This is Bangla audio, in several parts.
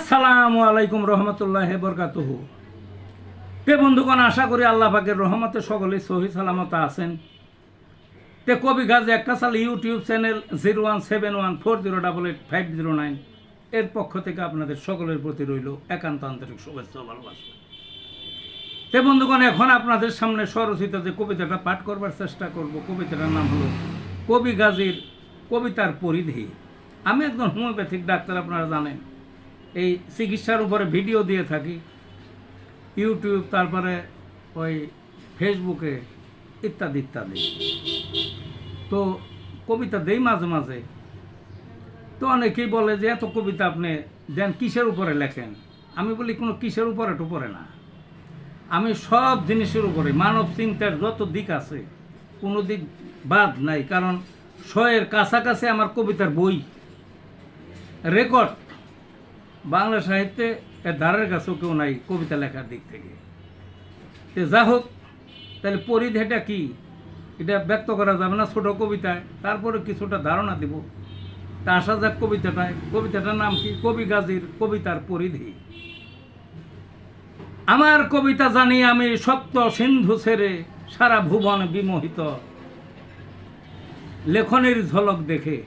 আসসালামু আলাইকুম রহমতুল্লাহ বরকাতুহু। তে বন্ধুগণ, আশা করি আল্লাহ পাকের রহমতে সকলেই সহি সালামত আছেন। তে কবি গাজী এক্কাসাল ইউটিউব চ্যানেল 017140885009 এর পক্ষ থেকে আপনাদের সকলের প্রতি রইল একান্ত আন্তরিক শুভেচ্ছা ও ভালোবাসা। তে বন্ধুগণ, এখন আপনাদের সামনে স্বরচিত যে কবিতাটা পাঠ করবার চেষ্টা করব, কবিতাটার নাম হলো কবি গাজীর কবিতার পরিধি। আমি একজন হোমিওপ্যাথিক ডাক্তার, আপনারা জানেন। এই চিকিৎসার উপরে ভিডিও দিয়ে থাকি ইউটিউব, তারপরে ওই ফেসবুকে ইত্যাদি ইত্যাদি। তো কবিতা দেই মাঝে মাঝে। তো অনেকেই বলে যে এত কবিতা আপনি দেন কিসের উপরে লেখেন। আমি বলি কোনো কিসের উপরে টুপরে না, আমি সব জিনিসের উপরে, মানব চিন্তার যত দিক আছে কোনো দিক বাদ নাই। কারণ 100-এর কাছাকাছি আমার কবিতার বই রেকর্ড। বাংলা সাহিত্যে এর ধারের কাছেও কেউ নাই কবিতা লেখার দিক থেকে। যা হোক, তাহলে পরিধিটা কি এটা ব্যক্ত করা যাবে না ছোট কবিতায়, তারপরে কিছুটা ধারণা দিব। তা আসা যাক কবিতাটার নাম কি? কবি গাজীর কবিতার পরিধি। আমার কবিতা জানি আমি সপ্ত সিন্ধু ছেড়ে, সারা ভুবন বিমোহিত। লেখনের ঝলক দেখে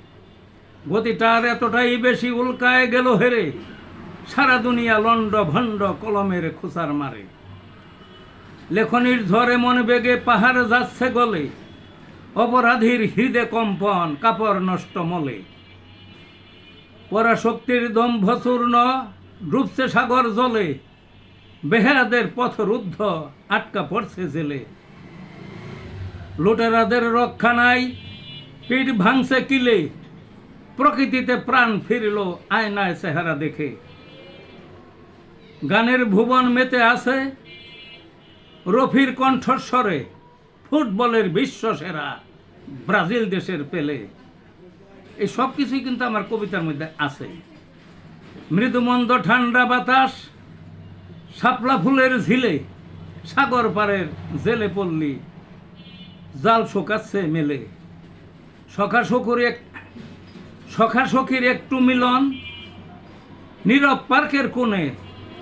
গতিটার এতটাই বেশি উল্কায় গেল হেরে, সারা দুনিয়া লন্ড ভণ্ড কলমের খোঁচার মারে। লেখনির ঝড়ে মন বেগে পাহাড় যাচ্ছে গলে, অপরাধীর হৃদে কম্পন কাপড় নষ্ট মলে। পরাশক্তির দম্ভ চূর্ণ ডুবছে সাগর জলে, বেহায়াদের পথ রুদ্ধ আটকা পড়ছে জেলে। লুটেরাদের রক্ষা নাই, পিঠ ভাঙছে কিলে, প্রকৃতিতে প্রাণ ফিরল আয়নায় চেহারা দেখে। গানের ভুবন মেতে আছে রফির কণ্ঠস্বরে, ফুটবলের বিশ্ব সেরা ব্রাজিল দেশের পেলে। এই সব কিছুই কিন্তু আমার কবিতার মধ্যে আছে। মৃদুমন্দ ঠান্ডা বাতাস, শাপলা ফুলের ঝিলে, সাগর পাড়ের জেলে পল্লী জাল শোকাচ্ছে মেলে। সখা সখীর একটু মিলন, নীরব পার্কের কোণে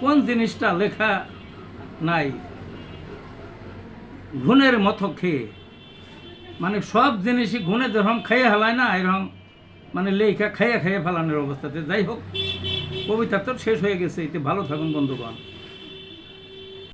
কোন জিনিসটা লেখা নাই ঘুণের মতো খেয়ে। মানে সব জিনিসই ঘুণে যেরকম খাইয়ে ফেলায় না, এরকম মানে লেখা খাইয়ে খাইয়ে ফেলানোর অবস্থাতে। যাই হোক, কবিতা তো শেষ হয়ে গেছে। এতে ভালো থাকুন বন্ধুগণ।